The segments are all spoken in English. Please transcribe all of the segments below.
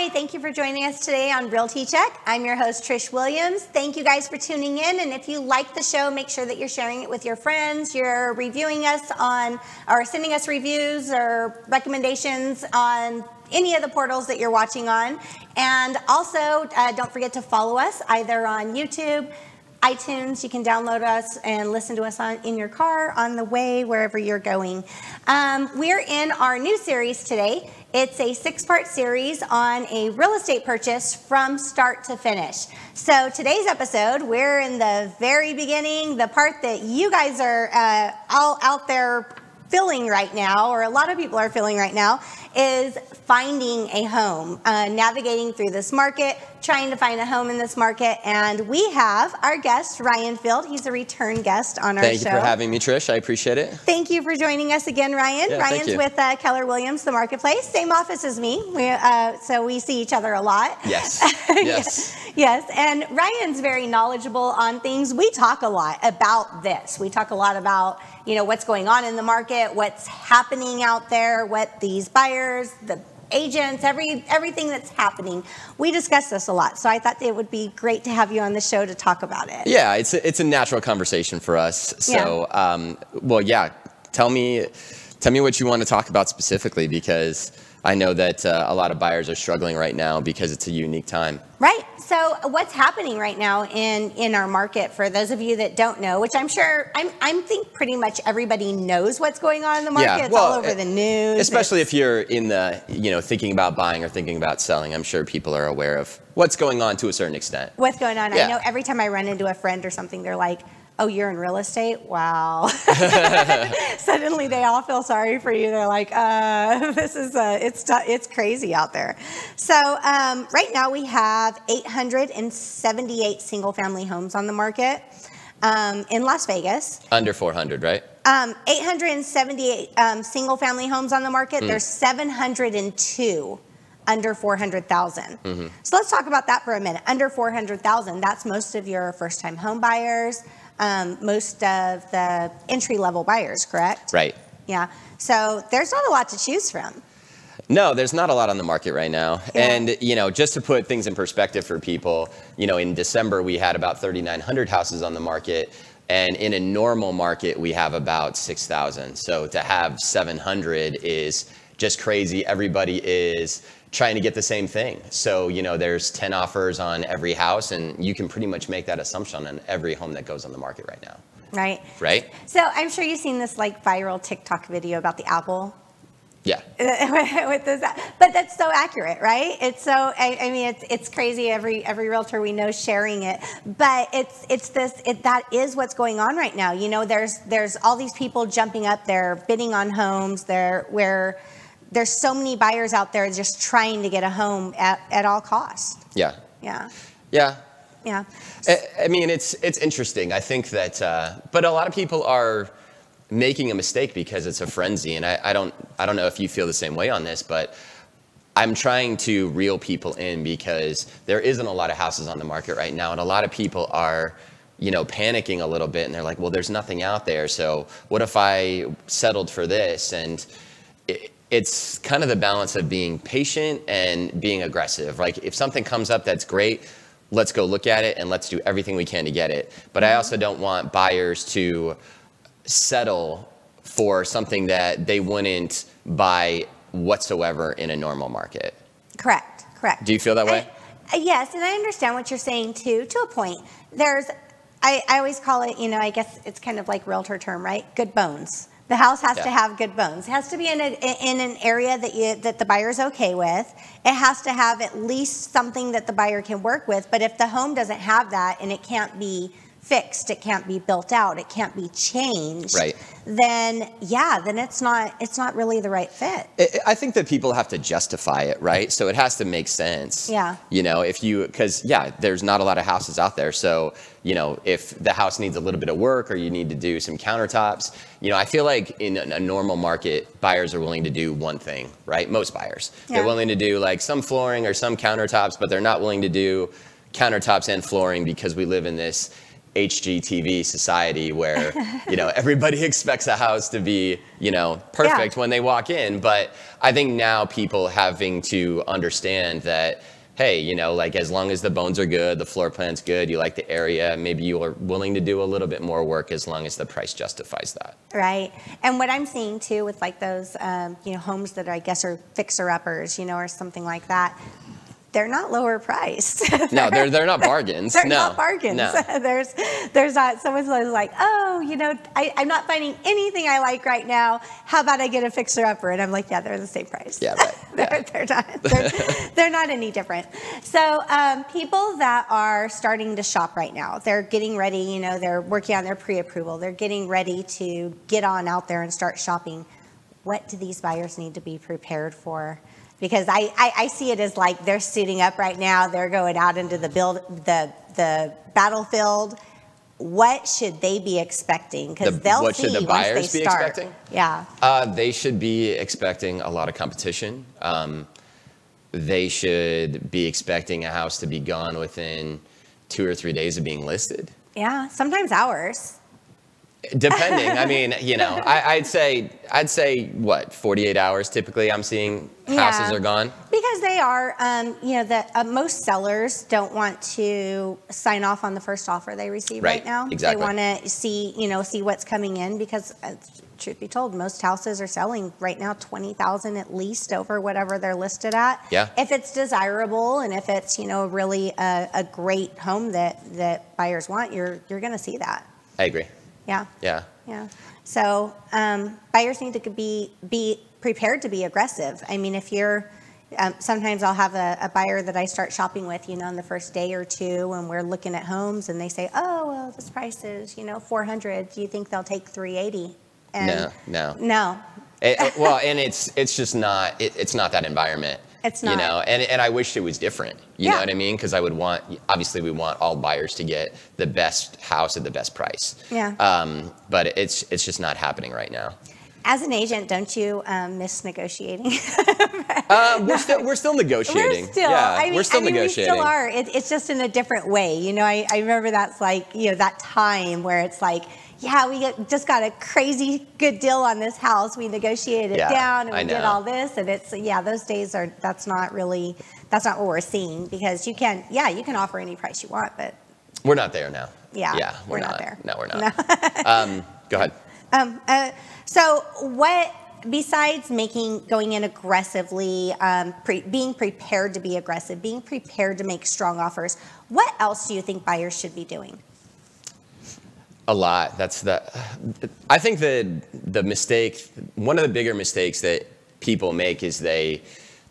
Hi, thank you for joining us today on Realty Check. I'm your host, Trish Williams. Thank you guys for tuning in. And if you like the show, make sure that you're sharing it with your friends. You're reviewing us on, or sending us reviews or recommendations on any of the portals that you're watching on. And also, don't forget to follow us either on YouTube, iTunes. You can download us and listen to us in your car, on the way, wherever you're going. We're in our new series today. It's a 6-part series on a real estate purchase from start to finish. So today's episode, we're in the very beginning, the part that you guys are all out there feeling right now, or a lot of people are feeling right now, is finding a home, navigating through this market, trying to find a home in this market. And we have our guest, Ryan Field. He's a return guest on our show. Thank you for having me, Trish. I appreciate it. Thank you for joining us again, Ryan. Yeah, Ryan's with Keller Williams, the marketplace. Same office as me, so we see each other a lot. Yes, yes. Yes, and Ryan's very knowledgeable on things. We talk a lot about this. We talk a lot about, what's going on in the market, what's happening out there, what these buyers, the agents, everything that's happening. We discuss this a lot, so I thought it would be great to have you on the show to talk about it. Yeah, it's a natural conversation for us. So, tell me what you want to talk about specifically, because I know that a lot of buyers are struggling right now because it's a unique time. Right. So what's happening right now in our market, for those of you that don't know, which I'm sure, I think pretty much everybody knows what's going on in the market. It's all over the news. Especially if you're in the, thinking about buying or thinking about selling, I'm sure people are aware of what's going on to a certain extent. What's going on? Yeah. I know every time I run into a friend or something, they're like, oh, you're in real estate? Wow. Suddenly they all feel sorry for you. They're like, it's crazy out there. So right now we have 878 single family homes on the market in Las Vegas. Under 400, right? 878 single family homes on the market. There's 702 under 400,000. So let's talk about that for a minute. Under 400,000, that's most of your first time home buyers. Most of the entry-level buyers, correct? Right. Yeah. So there's not a lot to choose from. No, there's not a lot on the market right now. Yeah. And, just to put things in perspective for people, in December we had about 3,900 houses on the market. And in a normal market, we have about 6,000. So to have 700 is just crazy. Everybody is trying to get the same thing. So, there's 10 offers on every house, and you can pretty much make that assumption on every home that goes on the market right now. Right. Right? So I'm sure you've seen this viral TikTok video about the apple. Yeah. With this, but that's so accurate, right? It's so, it's crazy. Every realtor we know sharing it, but that is what's going on right now. There's all these people jumping up there, bidding on homes where there's so many buyers out there just trying to get a home at all costs. Yeah. Yeah. Yeah. Yeah. It's interesting. I think that, but a lot of people are making a mistake because it's a frenzy, and I don't know if you feel the same way on this, but I'm trying to reel people in because there isn't a lot of houses on the market right now, and a lot of people are, panicking a little bit, and they're like, well, there's nothing out there, so what if I settled for this? And it's kind of the balance of being patient and being aggressive. Like, if something comes up that's great, let's go look at it and let's do everything we can to get it. But I also don't want buyers to settle for something that they wouldn't buy whatsoever in a normal market. Correct. Do you feel that way? Yes, and I understand what you're saying too, to a point. I always call it, I guess it's kind of like realtor term, right? Good bones. The house has to have good bones. It has to be in an area that the buyer's okay with. It has to have at least something that the buyer can work with. But if the home doesn't have that, and it can't be fixed, it can't be built out, it can't be changed, right, then it's not really the right fit. I think that people have to justify it, right? So it has to make sense. Yeah. Because there's not a lot of houses out there. So, if the house needs a little bit of work, or you need to do some countertops, I feel like in a normal market, buyers are willing to do one thing, right? Most buyers. Yeah. They're willing to do some flooring or some countertops, but they're not willing to do countertops and flooring because we live in this HGTV society where, you know, everybody expects a house to be, you know, perfect when they walk in. But I think now people having to understand that, hey, you know, like as long as the bones are good, the floor plan's good, you like the area, maybe you are willing to do a little bit more work as long as the price justifies that. Right. And what I'm seeing too with like those, you know, homes that I guess are fixer-uppers, you know, or something like that, they're not lower priced. No, they're not bargains. They're not bargains. No. There's not, someone's like, oh, you know, I'm not finding anything I like right now. How about I get a fixer-upper? And I'm like, yeah, they're the same price. Yeah, right. They're not any different. So people that are starting to shop right now, they're getting ready, you know, they're working on their pre-approval. They're getting ready to get on out there and start shopping. What do these buyers need to be prepared for? Because I see it as like they're suiting up right now. They're going out into the battlefield. What should they be expecting? Because they'll what see should the once they buyers be start. expecting? Yeah. They should be expecting a lot of competition. They should be expecting a house to be gone within 2 or 3 days of being listed. Yeah, sometimes hours. Depending, I mean, you know, I'd say what, 48 hours typically I'm seeing houses are gone. Because they are, you know, that most sellers don't want to sign off on the first offer they receive right now. Exactly. They want to see, you know, see what's coming in because, truth be told, most houses are selling right now $20,000 at least over whatever they're listed at. Yeah. If it's desirable and if it's, you know, really a great home that buyers want, you're going to see that. I agree. Yeah. Yeah. Yeah. So buyers need to be prepared to be aggressive. I mean, if you're, sometimes I'll have a buyer that I start shopping with, you know, in the first day or two, and we're looking at homes, and they say, "Oh, well, this price is, you know, $400. Do you think they'll take $380?" And no. Well, and it's just not. It's not that environment. It's not. You know, and I wish it was different. You know what I mean? Because I would want, obviously we want all buyers to get the best house at the best price. Yeah. But it's just not happening right now. As an agent, don't you miss negotiating? We're still negotiating. We're still negotiating. We still are. It's just in a different way. You know, I remember that's like, you know, that time where it's like, yeah, we just got a crazy good deal on this house. We negotiated it down and we did all this. And it's, those days that's not what we're seeing because you can offer any price you want, but. We're not there now. Yeah, we're not there. No, we're not. Go ahead. So what, besides going in aggressively, being prepared to be aggressive, being prepared to make strong offers, what else do you think buyers should be doing? A lot. I think the mistake, one of the bigger mistakes that people make is they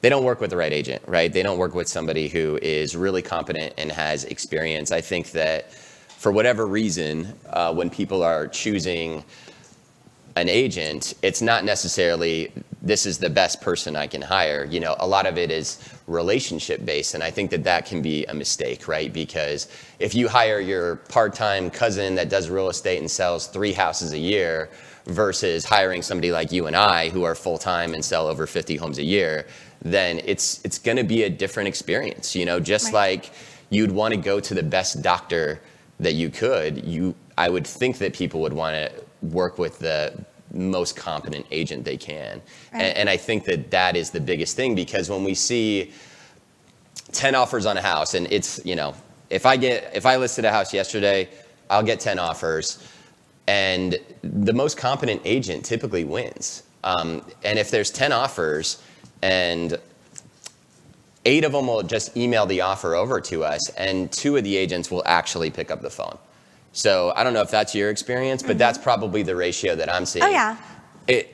don't work with the right agent, right? They don't work with somebody who is really competent and has experience. I think that for whatever reason, when people are choosing an agent, it's not necessarily this is the best person I can hire. You know, a lot of it is relationship based, and I think that can be a mistake, right? Because if you hire your part-time cousin that does real estate and sells 3 houses a year versus hiring somebody like you and I who are full-time and sell over 50 homes a year, then it's going to be a different experience. You know, just like you'd want to go to the best doctor that you could, I would think that people would want to work with the most competent agent they can. And I think that is the biggest thing, because when we see 10 offers on a house, and it's, you know, if I listed a house yesterday, I'll get 10 offers, and the most competent agent typically wins. And if there's 10 offers and 8 of them will just email the offer over to us, and 2 of the agents will actually pick up the phone. So I don't know if that's your experience, but that's probably the ratio that I'm seeing. Oh, yeah.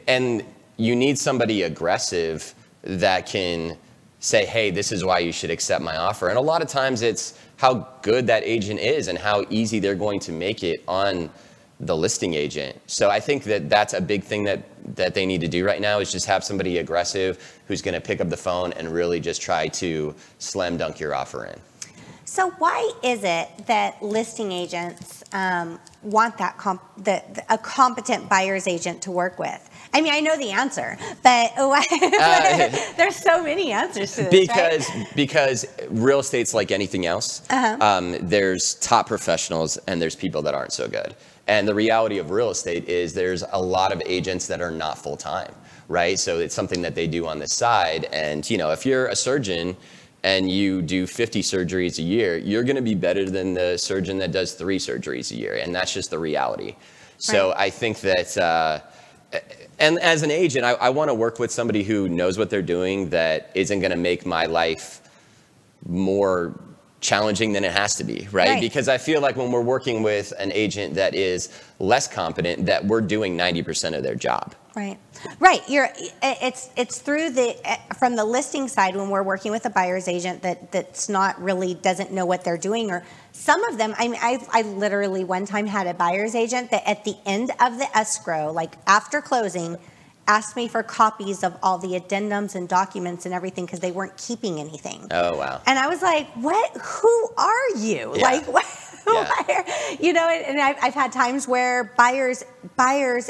And you need somebody aggressive that can say, hey, this is why you should accept my offer. And a lot of times it's how good that agent is and how easy they're going to make it on the listing agent. So I think that's a big thing that they need to do right now, is just have somebody aggressive who's going to pick up the phone and really just try to slam dunk your offer in. So why is it that listing agents want that a competent buyer's agent to work with? I mean, I know the answer, but why? There's so many answers to this, because real estate's like anything else. There's top professionals and there's people that aren't so good. And the reality of real estate is there's a lot of agents that are not full time, right? So it's something that they do on the side. And if you're a surgeon and you do 50 surgeries a year, you're going to be better than the surgeon that does 3 surgeries a year. And that's just the reality. So I think that, and as an agent, I want to work with somebody who knows what they're doing, that isn't going to make my life more challenging than it has to be, right? Because I feel like when we're working with an agent that is less competent, that we're doing 90% of their job. Right. It's through from the listing side when we're working with a buyer's agent that's not really doesn't know what they're doing, or some of them. I mean, I literally one time had a buyer's agent that at the end of the escrow, like after closing, asked me for copies of all the addendums and documents and everything because they weren't keeping anything. Oh, wow. And I was like, what? Who are you? Yeah. Like, what? And I've had times where buyers,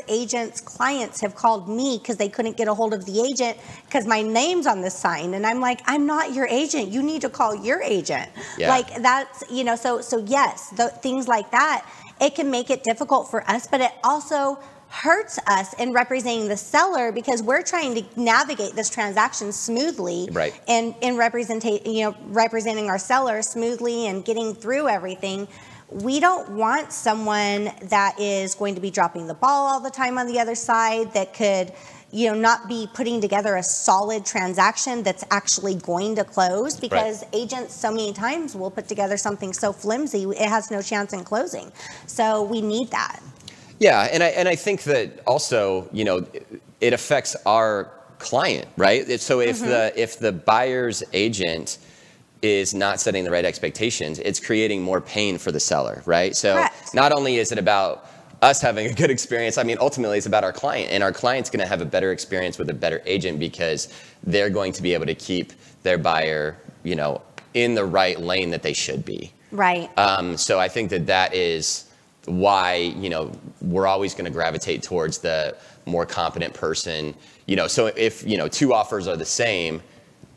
agents, clients have called me because they couldn't get a hold of the agent because my name's on the sign. And I'm like, I'm not your agent. You need to call your agent. Yeah. Like that's, so yes, things like that, it can make it difficult for us, but it also hurts us in representing the seller because we're trying to navigate this transaction smoothly, right? And in representing our seller smoothly and getting through everything. We don't want someone that is going to be dropping the ball all the time on the other side, that could, not be putting together a solid transaction that's actually going to close, because agents so many times will put together something so flimsy it has no chance in closing. So we need that. Yeah, and I think that also, it affects our client, right? So if the buyer's agent is not setting the right expectations, it's creating more pain for the seller, right? So not only is it about us having a good experience, I mean, ultimately it's about our client, and our client's going to have a better experience with a better agent because they're going to be able to keep their buyer, in the right lane that they should be. Right. So I think that is why, we're always going to gravitate towards the more competent person. So if, 2 offers are the same,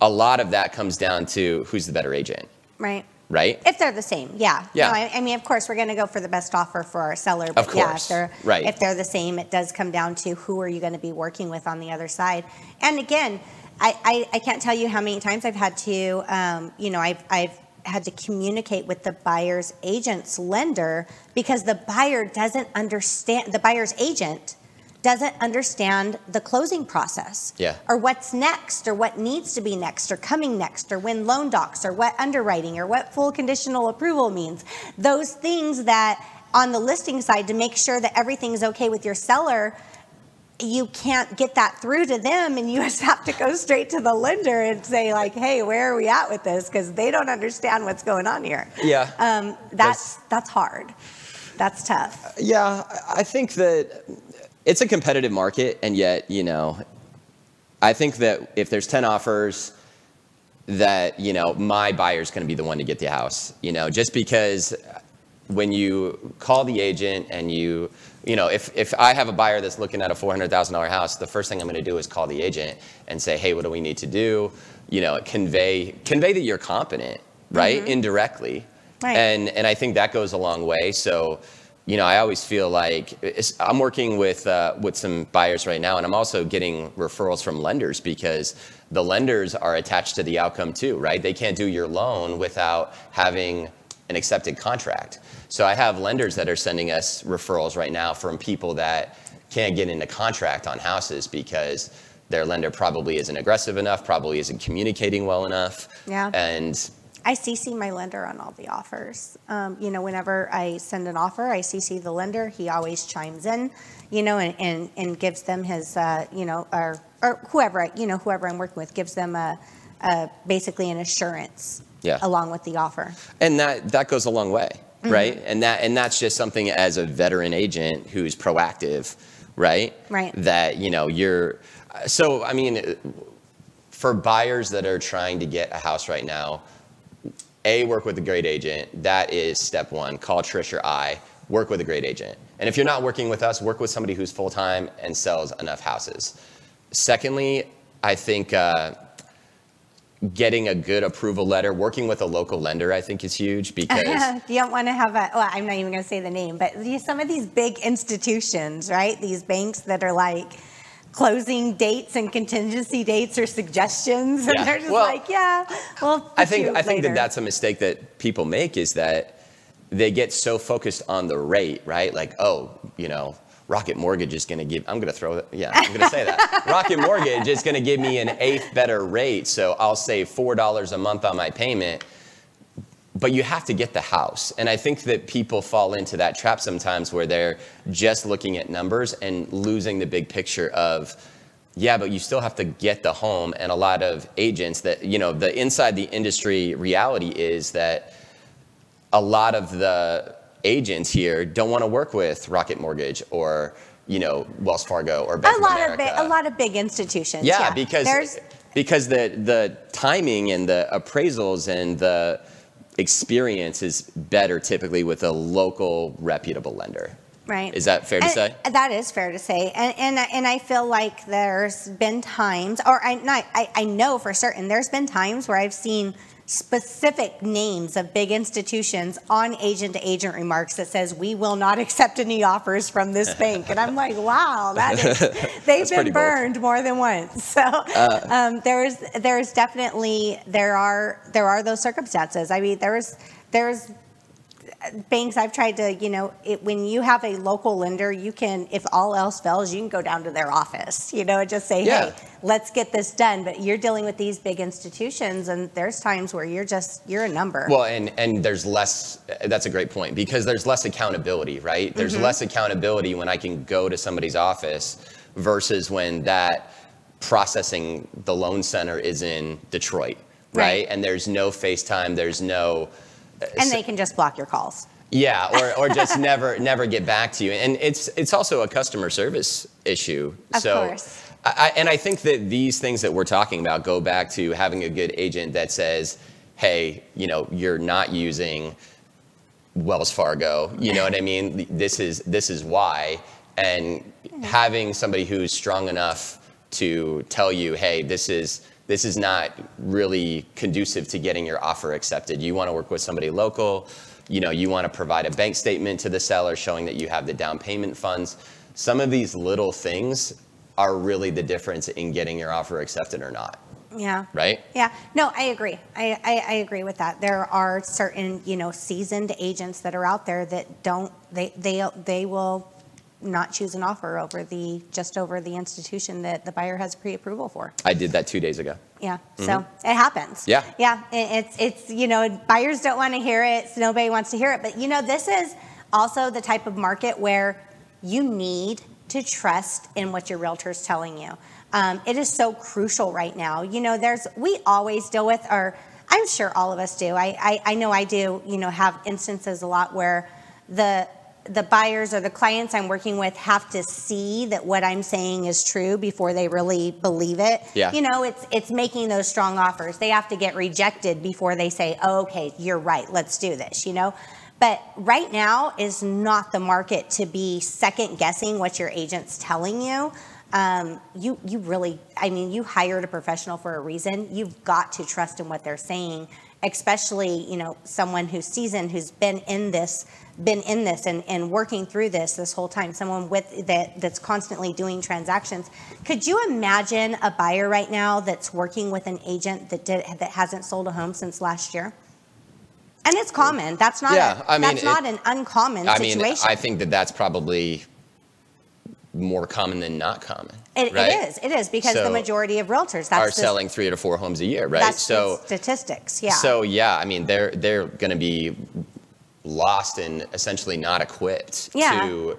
a lot of that comes down to who's the better agent. Right. Right? If they're the same, yeah. No, I mean, of course, we're going to go for the best offer for our seller. But of course. If they're the same, it does come down to who are you going to be working with on the other side. And again, I can't tell you how many times I've had to, I've had to communicate with the buyer's agent's lender because the buyer's agent doesn't understand the closing process, or what's next, or what needs to be next, or coming next, or when loan docs, or what underwriting, or what full conditional approval means. Those things that on the listing side, to make sure that everything's okay with your seller, you can't get that through to them, and you just have to go straight to the lender and say, like, hey, where are we at with this? Because they don't understand what's going on here. Yeah. That's hard. That's tough. Yeah, I think that it's a competitive market, and yet, I think that if there's 10 offers, that, my buyer's going to be the one to get the house, just because when you call the agent and if I have a buyer that's looking at a $400,000 house, the first thing I'm going to do is call the agent and say, hey, what do we need to do? Convey that you're competent, right? Indirectly. Right. And I think that goes a long way. So, I always feel like I'm working with some buyers right now, and I'm also getting referrals from lenders because the lenders are attached to the outcome too, right? They can't do your loan without having an accepted contract. So I have lenders that are sending us referrals right now from people that can't get into contract on houses because their lender probably isn't aggressive enough, probably isn't communicating well enough. Yeah. And I CC my lender on all the offers. Whenever I send an offer, I CC the lender. He always chimes in, and gives them his, or whoever, whoever I'm working with, gives them basically an assurance along with the offer. And that goes a long way, right? And that's just something as a veteran agent who's proactive, right? Right. That, so, I mean, for buyers that are trying to get a house right now, work with a great agent. That is step one. Call Trish or I. Work with a great agent. And if you're not working with us, work with somebody who's full-time and sells enough houses. Secondly, I think getting a good approval letter, working with a local lender, I think is huge because you don't want to have I'm not even going to say the name, but some of these big institutions, right? These banks that are like closing dates and contingency dates or suggestions, and they're just I think that's a mistake that people make, is that they get so focused on the rate, right? Like, Rocket Mortgage is going to give, I'm going to say that. Rocket Mortgage is going to give me an eighth better rate, so I'll save $4 a month on my payment. But you have to get the house. And I think that people fall into that trap sometimes where they're just looking at numbers and losing the big picture of, but you still have to get the home. And a lot of agents that, the inside the industry reality is that a lot of the agents here don't want to work with Rocket Mortgage or, Wells Fargo or Bank of America. A lot of big institutions. Yeah, because the timing and the appraisals and the experience is better typically with a local reputable lender. Right. Is that fair to say? That is fair to say. And I feel like there's been times, or I know for certain, there's been times where I've seen specific names of big institutions on agent-to-agent remarks that says, we will not accept any offers from this bank. And I'm like, wow, they've been burned more than once. So there's definitely, there are those circumstances. I mean, there's banks I've tried to, when you have a local lender, you can, if all else fails, you can go down to their office, and just say, hey, let's get this done. But you're dealing with these big institutions, and there's times where you're a number. Well, and there's less, that's a great point, because there's less accountability, right? There's less accountability when I can go to somebody's office versus when that processing the loan center is in Detroit, right? And there's no FaceTime, there's no... And they can just block your calls. Yeah, or just never get back to you. And it's also a customer service issue. Of course. I think that these things that we're talking about go back to having a good agent that says, hey, you're not using Wells Fargo. You know what I mean? This is why. And having somebody who's strong enough to tell you, hey, this is not really conducive to getting your offer accepted. You want to work with somebody local. You want to provide a bank statement to the seller showing that you have the down payment funds. Some of these little things are really the difference in getting your offer accepted or not. Yeah. Right? Yeah. No, I agree. I agree with that. There are certain, seasoned agents that are out there that they will not choose an offer over the institution that the buyer has pre-approval for. I did that 2 days ago. Yeah, so it happens. Yeah. Yeah, it's buyers don't want to hear it, so nobody wants to hear it. But this is also the type of market where you need to trust in what your realtor's telling you. It is so crucial right now. We always deal with, or I'm sure all of us do. I know I do. Have instances a lot where the buyers or the clients I'm working with have to see that what I'm saying is true before they really believe it. Yeah. It's making those strong offers. They have to get rejected before they say, oh, okay, you're right, let's do this, But right now is not the market to be second guessing what your agent's telling you. You really, you hired a professional for a reason. You've got to trust in what they're saying, especially, someone who's seasoned, who's been in this and working through this whole time, someone that's constantly doing transactions. Could you imagine a buyer right now that's working with an agent that hasn't sold a home since last year? And it's common. That's not an uncommon situation. I think that that's probably more common than not common. It is because the majority of realtors are selling 3 to 4 homes a year, right? That's the statistics. Yeah. So they're going to be lost and essentially not equipped to.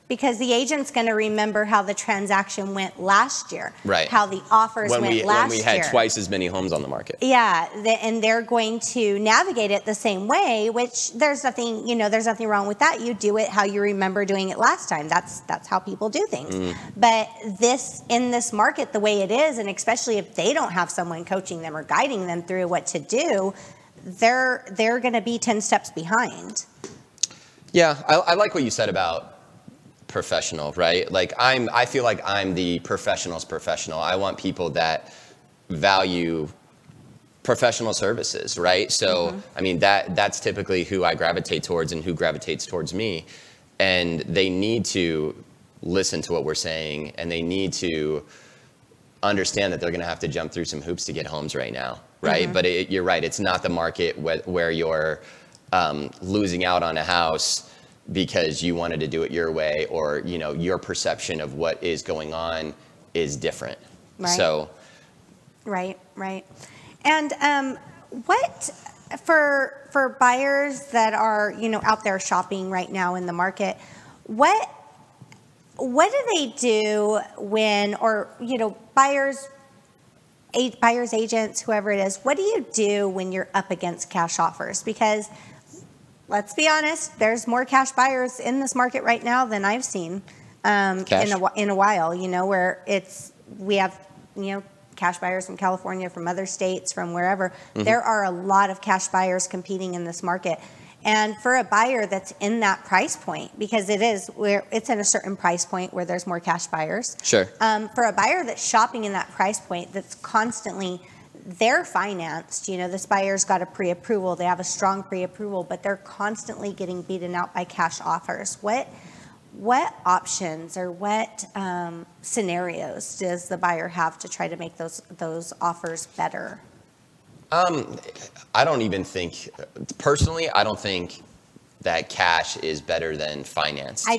Because the agent's going to remember how the transaction went last year, right? How the offers went last year. When we had twice as many homes on the market. Yeah, and they're going to navigate it the same way, which there's nothing wrong with that. You do it how you remember doing it last time. That's how people do things. But in this market, the way it is, and especially if they don't have someone coaching them or guiding them through what to do, they're going to be 10 steps behind. Yeah, I like what you said about professional, right? Like I feel like I'm the professional's professional. I want people that value professional services, right? So, I mean, that's typically who I gravitate towards and who gravitates towards me. And they need to listen to what we're saying, and they need to understand that they're going to have to jump through some hoops to get homes right now, right? But you're right. It's not the market where you're losing out on a house because you wanted to do it your way, or, you know, your perception of what is going on is different. Right. So. Right. And what for buyers that are, you know, out there shopping right now in the market, what do they do when, or, you know, buyers, agents, whoever it is, what do you do when you're up against cash offers? Because let's be honest, there's more cash buyers in this market right now than I've seen in a while, you know, where we have, you know, cash buyers from California, from other states, from wherever. There are a lot of cash buyers competing in this market. And for a buyer that's in that price point, because it's in a certain price point where there's more cash buyers. Sure. For a buyer that's shopping in that price point, that's constantly, they're financed, you know, this buyer's got a pre-approval, they have a strong pre-approval, but they're constantly getting beaten out by cash offers. What options or what scenarios does the buyer have to try to make those offers better? I don't even think, personally, I don't think that cash is better than finance. I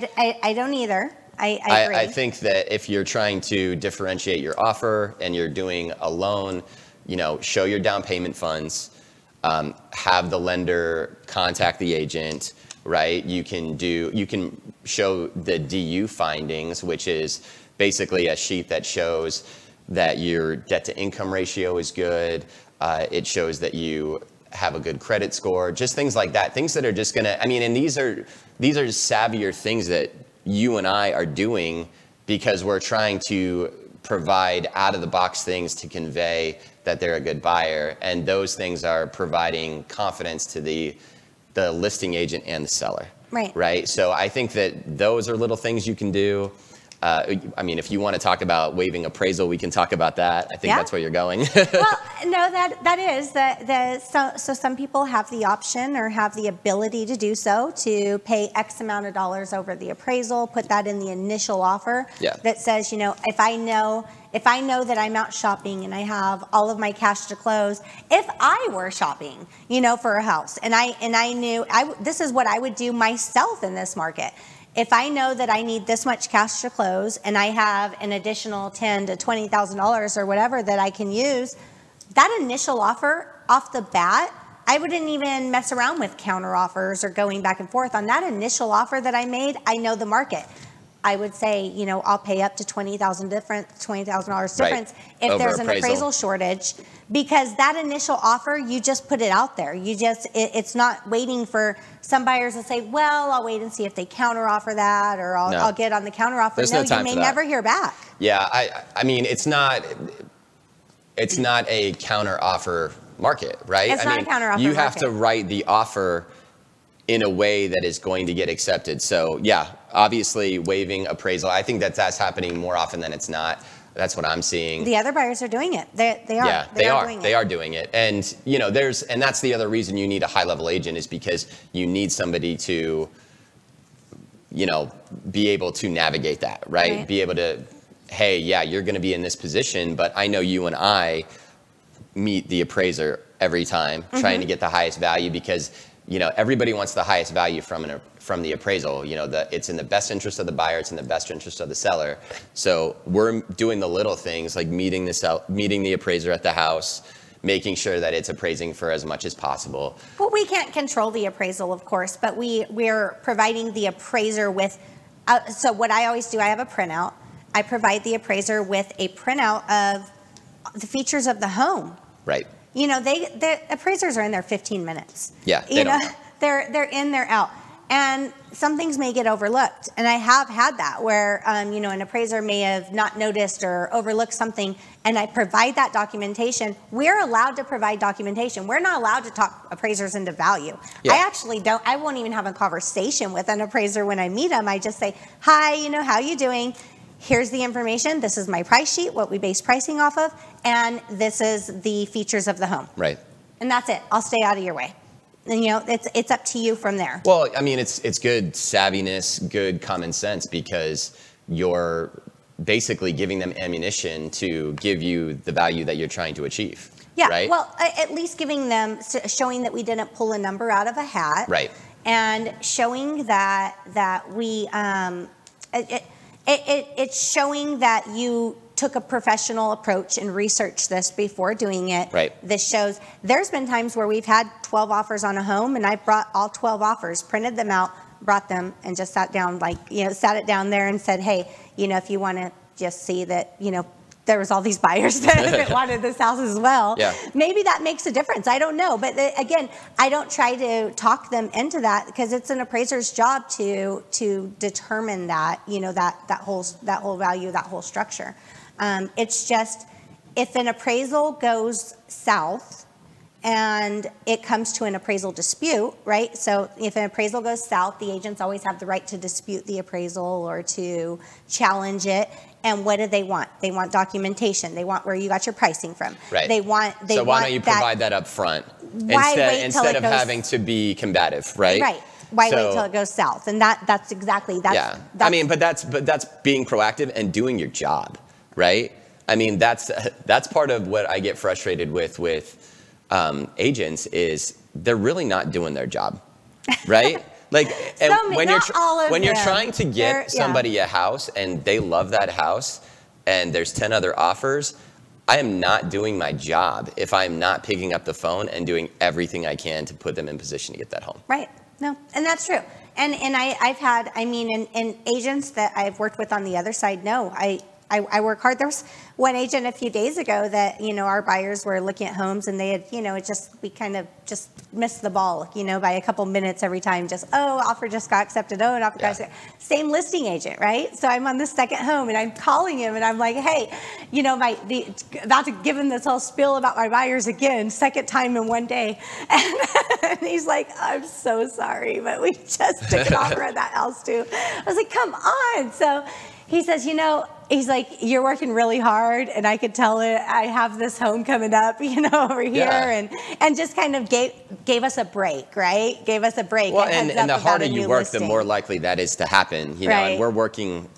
don't either. I agree. I think that if you're trying to differentiate your offer and you're doing a loan, you know, show your down payment funds, have the lender contact the agent, right? You can show the DU findings, which is basically a sheet that shows that your debt to income ratio is good. It shows that you have a good credit score, just things like that. Things that are just gonna, I mean, and these are savvier things that you and I are doing because we're trying to provide out of the box things to convey that they're a good buyer. And those things are providing confidence to the listing agent and the seller. Right. So I think that those are little things you can do. I mean, if you want to talk about waiving appraisal, we can talk about that. I think that's where you're going. Well, no, that is so some people have the option or have the ability to do so, to pay X amount of dollars over the appraisal, put that in the initial offer that says, you know, if I know that I'm out shopping and I have all of my cash to close, if I were shopping, you know, for a house, and I knew this is what I would do myself in this market. If I know that I need this much cash to close and I have an additional $10,000 to $20,000 or whatever that I can use, that initial offer off the bat, I wouldn't even mess around with counter offers or going back and forth. On that initial offer that I made, I know the market. I would say, you know, I'll pay up to $20,000 difference if there's an appraisal shortage, because that initial offer, you just put it out there. It's not waiting for some buyers to say, well, I'll wait and see if they counter offer that, or I'll get on the counter offer. There's no time you may for that. never hear back. Yeah, I mean, it's not a counter offer market, right? It's not a counter offer you market. have to write the offer in a way that is going to get accepted. So yeah, obviously waiving appraisal, I think that's happening more often than it's not. That's what I'm seeing. The other buyers are doing it. They are. Yeah, they are doing it. And you know, and that's the other reason you need a high level agent, is because you need somebody to, you know, be able to navigate that, right? Be able to, hey, yeah, you're going to be in this position, but I know you and I meet the appraiser every time, trying to get the highest value, because you know, everybody wants the highest value from the appraisal. You know, it's in the best interest of the buyer, it's in the best interest of the seller. So we're doing the little things like meeting the appraiser at the house, making sure that it's appraising for as much as possible. Well, we can't control the appraisal, of course, but we're providing the appraiser with. So what I always do, I have a printout. I provide the appraiser with a printout of the features of the home. Right. You know, the appraisers are in there 15 minutes. Yeah, you know, they're in, they're out. And some things may get overlooked. And I have had that where, you know, an appraiser may have not noticed or overlooked something, and I provide that documentation. We're allowed to provide documentation. We're not allowed to talk appraisers into value. Yeah. I actually don't. I won't even have a conversation with an appraiser when I meet them. I just say, hi, you know, how you doing? Here's the information. This is my price sheet, what we base pricing off of, and this is the features of the home. Right. And that's it. I'll stay out of your way. And, you know, it's up to you from there. Well, I mean, it's good savviness, good common sense, because you're basically giving them ammunition to give you the value that you're trying to achieve. Yeah, right? Well, at least giving them, showing that we didn't pull a number out of a hat. Right. And showing that we, it's showing that you took a professional approach and researched this before doing it. Right. This shows, there's been times where we've had 12 offers on a home, and I brought all 12 offers, printed them out, brought them, and just sat down, like, you know, sat it down there and said, hey, you know, if you want to just see that, you know, there was all these buyers that wanted this house as well. Yeah. Maybe that makes a difference. I don't know. But again, I don't try to talk them into that, because it's an appraiser's job to determine that, you know, that whole value, that whole structure. It's just, if an appraisal goes south and it comes to an appraisal dispute, right? So if an appraisal goes south, the agents always have the right to dispute the appraisal or to challenge it. And what do they want? They want documentation. They want where you got your pricing from. Right. So why don't you provide that up front instead of having to be combative, right? Right. Why wait till it goes south? And that's exactly that. Yeah. I mean, but that's being proactive and doing your job, right? I mean, that's part of what I get frustrated with agents, is they're really not doing their job, right? Like, and when you're trying to get somebody a house and they love that house and there's 10 other offers, I am not doing my job if I'm not picking up the phone and doing everything I can to put them in position to get that home. Right. No, and that's true. And I've had, I mean, and agents that I've worked with on the other side, no, I work hard. There was one agent a few days ago that, you know, our buyers were looking at homes, and they had, you know, we kind of just missed the ball, you know, by a couple minutes every time. Just, oh, offer just got accepted. Oh, an offer got accepted. Same listing agent, right? So I'm on the second home, and I'm calling him, and I'm like, hey, you know, about to give him this whole spiel about my buyers again, second time in one day. And he's like, I'm so sorry, but we just took an offer at that house too. I was like, come on. So he says, you know, he's like, you're working really hard, and I could tell it. I have this home coming up, you know, over here, and just kind of gave us a break, right? Gave us a break. Well, and the harder you work, the more likely that is to happen, you know. And we're working.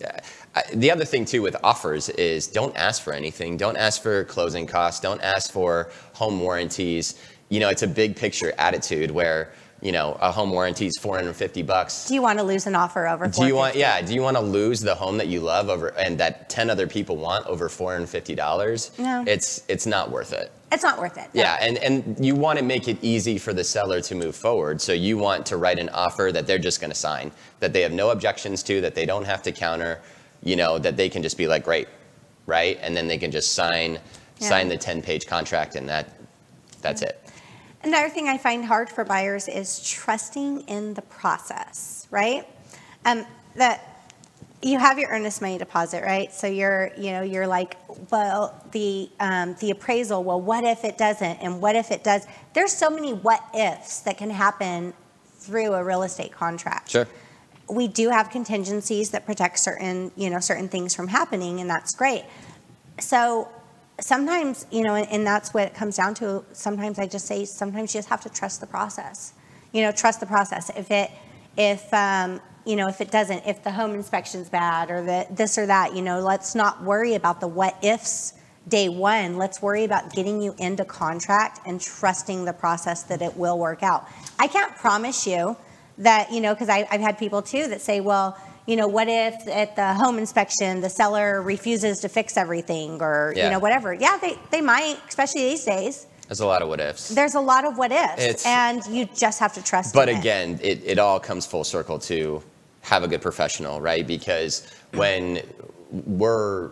The other thing too with offers is, don't ask for anything. Don't ask for closing costs. Don't ask for home warranties. You know, it's a big picture attitude where, you know, a home warranty is $450. Do you want to lose an offer over $450? Do you want to lose the home that you love over and that 10 other people want over $450? No. It's not worth it. It's not worth it. No. Yeah, and you want to make it easy for the seller to move forward. So you want to write an offer that they're just going to sign, that they have no objections to, that they don't have to counter, you know, that they can just be like, great, right? And then they can just sign the 10-page contract, and that's it. Another thing I find hard for buyers is trusting in the process, right? That you have your earnest money deposit, right? So you're like, well, the appraisal, well, what if it doesn't? And what if it does? There's so many what ifs that can happen through a real estate contract. Sure. We do have contingencies that protect certain things from happening, and that's great. So sometimes, you know, and that's what it comes down to. Sometimes I just say, sometimes you just have to trust the process. You know, trust the process. If it doesn't, if the home inspection's bad or this or that, you know, let's not worry about the what ifs day one. Let's worry about getting you into contract and trusting the process that it will work out. I can't promise you that, you know, because I've had people too that say, well, you know, what if at the home inspection the seller refuses to fix everything, or you know, whatever. Yeah, they might, especially these days. There's a lot of what ifs. There's a lot of what ifs, and you just have to trust. But again, it all comes full circle to have a good professional, right? Because when we're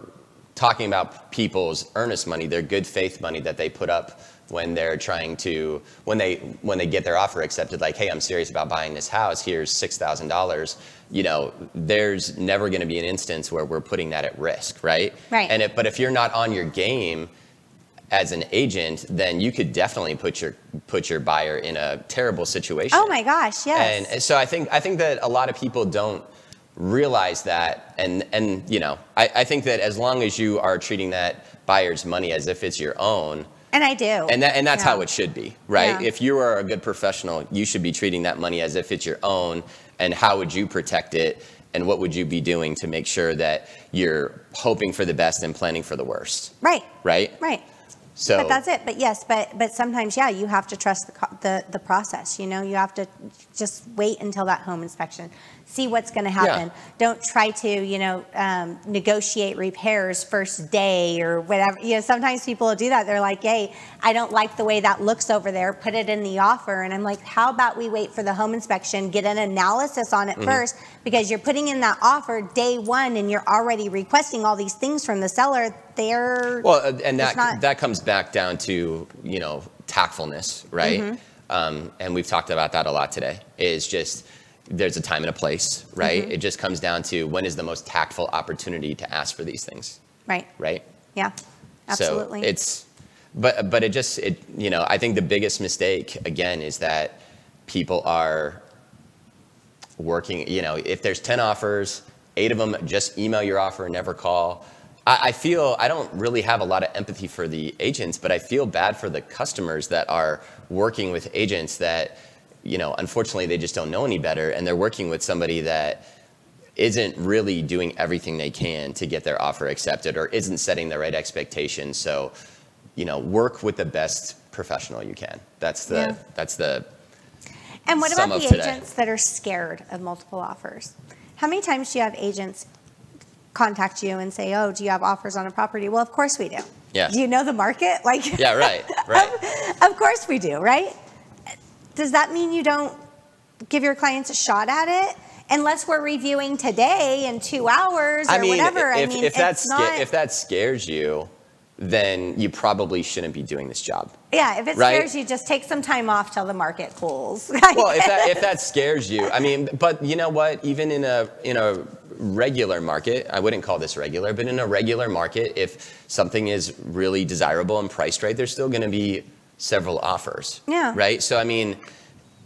talking about people's earnest money, their good faith money that they put up when they're trying to, when they get their offer accepted, like, hey, I'm serious about buying this house, here's $6,000, you know, there's never going to be an instance where we're putting that at risk, right? Right. But if you're not on your game as an agent, then you could definitely put your buyer in a terrible situation. Oh my gosh, yes. And so I think that a lot of people don't realize that, and you know, I think that as long as you are treating that buyer's money as if it's your own, and I do, and that's how it should be, right? Yeah. If you are a good professional, you should be treating that money as if it's your own. And how would you protect it? And what would you be doing to make sure that you're hoping for the best and planning for the worst? Right. Right. Right. So, but that's it. But yes, but sometimes, yeah, you have to trust the process. You know, you have to just wait until that home inspection, see what's going to happen. Yeah. Don't try to, you know, negotiate repairs first day or whatever. You know, sometimes people will do that. They're like, hey, I don't like the way that looks over there. Put it in the offer. And I'm like, how about we wait for the home inspection, get an analysis on it first, because you're putting in that offer day one and you're already requesting all these things from the seller. And that comes back down to, you know, tactfulness, right? And we've talked about that a lot today. Is just there's a time and a place, right? It just comes down to when is the most tactful opportunity to ask for these things, right? Right? Yeah, absolutely. So but it you know, I think the biggest mistake again is that people are working. You know, if there's 10 offers, 8 of them just email your offer and never call. I feel I don't really have a lot of empathy for the agents, but I feel bad for the customers that are working with agents that, you know, unfortunately they just don't know any better, and they're working with somebody that isn't really doing everything they can to get their offer accepted or isn't setting the right expectations. So, you know, work with the best professional you can. That's the And what sum about of the today. agents that are scared of multiple offers? How many times do you have agents contact you and say, oh, do you have offers on a property? Well, of course we do. Yeah. Do you know the market? Like, Yeah, right. Of course we do, right? Does that mean you don't give your clients a shot at it? Unless we're reviewing today in 2 hours or whatever. If that scares you, then you probably shouldn't be doing this job. Yeah, if it right? scares you, just take some time off till the market cools. Well, if that scares you, I mean, but you know what? Even in a regular market, I wouldn't call this regular, but in a regular market, if something is really desirable and priced right, there's still going to be several offers. Yeah. Right. So I mean,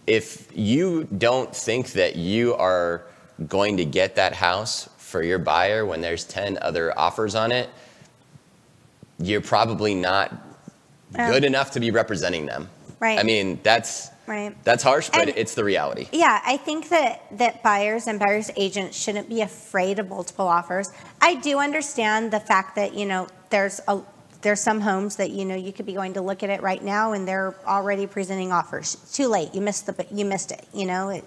if you don't think that you are going to get that house for your buyer when there's 10 other offers on it, you're probably not good enough to be representing them. Right. I mean, that's harsh, but it's the reality. Yeah, I think that buyers and buyers agents shouldn't be afraid of multiple offers. I do understand the fact that, you know, there's some homes that, you know, you could be going to look at it right now and they're already presenting offers. Too late. You missed it. You know,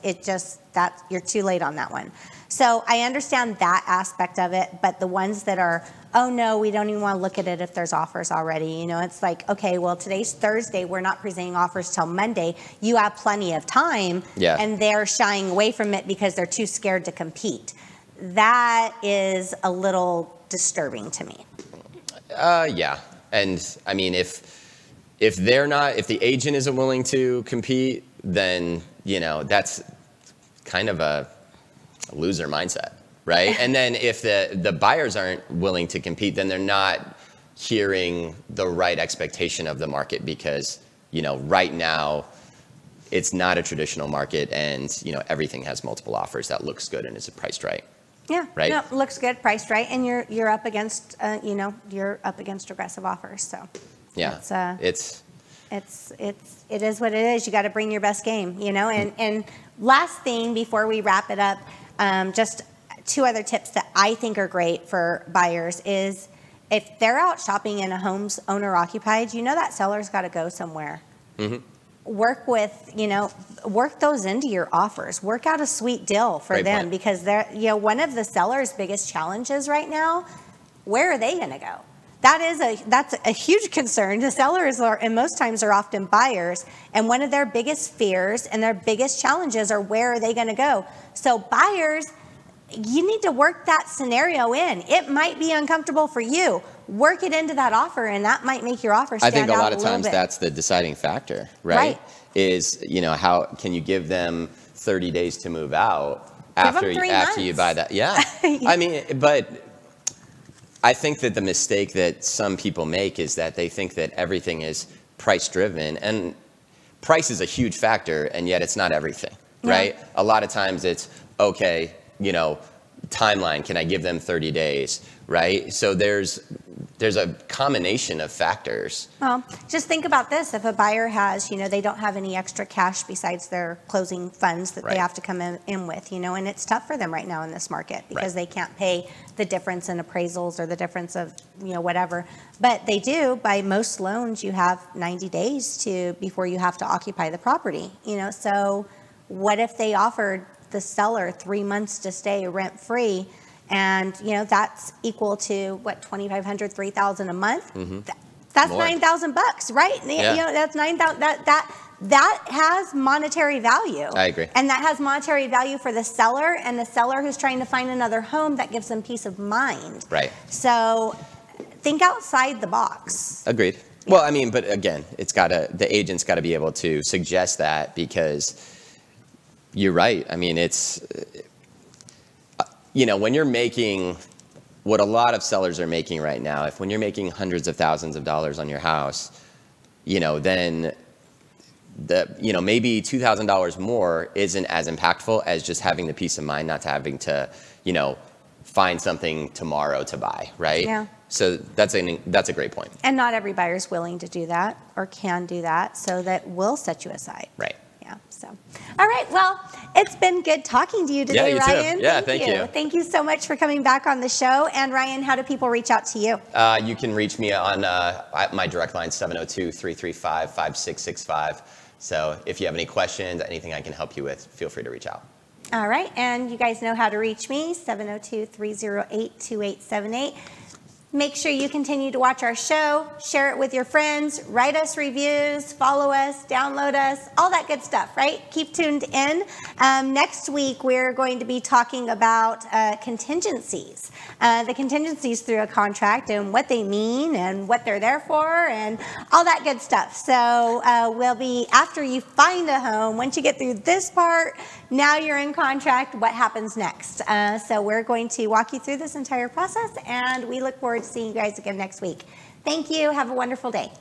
you're too late on that one. So I understand that aspect of it, but the ones that are, oh no, we don't even want to look at it if there's offers already. You know, it's like, okay, well, today's Thursday. We're not presenting offers till Monday. You have plenty of time. Yeah. And they're shying away from it because they're too scared to compete. That is a little disturbing to me. Yeah. And I mean, if the agent isn't willing to compete, then, you know, that's kind of a loser mindset, right? And then if the buyers aren't willing to compete, then they're not hearing the right expectation of the market, because, you know, right now it's not a traditional market, and, you know, everything has multiple offers that looks good and is priced right. Yeah, right. No, looks good, priced right, and you're up against you're up against aggressive offers. So yeah, it is what it is. You got to bring your best game, you know. And last thing before we wrap it up, just 2 other tips that I think are great for buyers is if they're out shopping in a home's owner occupied, you know that seller's got to go somewhere. Work those into your offers. Work out a sweet deal for Great them point. because they're, you know, one of the seller's biggest challenges right now, where are they going to go? That's a huge concern. The sellers and most times are often buyers, and one of their biggest fears and their biggest challenges are where are they going to go? So buyers, you need to work that scenario in. It might be uncomfortable for you. Work it into that offer, and that might make your offer stand out a little bit. I think a lot of times that's the deciding factor, right? Is, how can you give them 30 days to move out after you buy that? Yeah. I mean, but I think that the mistake that some people make is that they think that everything is price driven, and price is a huge factor, and yet it's not everything, right? A lot of times it's, okay, timeline, can I give them 30 days, right? So there's a combination of factors. Well, just think about this. If a buyer has, they don't have any extra cash besides their closing funds that they have to come in with, and it's tough for them right now in this market because they can't pay the difference in appraisals or the difference of, whatever. But they do, by most loans, you have 90 days before you have to occupy the property, so what if they offered the seller 3 months to stay rent-free, and that's equal to what, $2,500, $3,000 a month. That's $9,000, right? That's $9,000. That has monetary value. I agree. And that has monetary value for the seller, and the seller who's trying to find another home, that gives them peace of mind. Right. So think outside the box. Agreed. Well, I mean, but again, the agent's got to be able to suggest that, because you're right. I mean, it's, when you're making what a lot of sellers are making right now, when you're making hundreds of thousands of dollars on your house, then maybe $2,000 more isn't as impactful as just having the peace of mind, not having to, find something tomorrow to buy, right? Yeah. So that's a great point. And not every buyer's willing to do that or can do that, so that will set you aside. Right. Yeah. So, all right. Well, it's been good talking to you today, Ryan. Too. Yeah, thank you. Thank you so much for coming back on the show. And Ryan, how do people reach out to you? You can reach me on my direct line, 702-335-5665. So if you have any questions, anything I can help you with, feel free to reach out. All right. And you guys know how to reach me, 702-308-2878. Make sure you continue to watch our show, share it with your friends, write us reviews, follow us, download us, all that good stuff, right? Keep tuned in. Next week, we're going to be talking about contingencies. The contingencies through a contract and what they mean and what they're there for and all that good stuff. So we'll be, after you find a home, once you get through this part, now you're in contract, what happens next? So we're going to walk you through this entire process, and we look forward to seeing you guys again next week. Thank you. Have a wonderful day.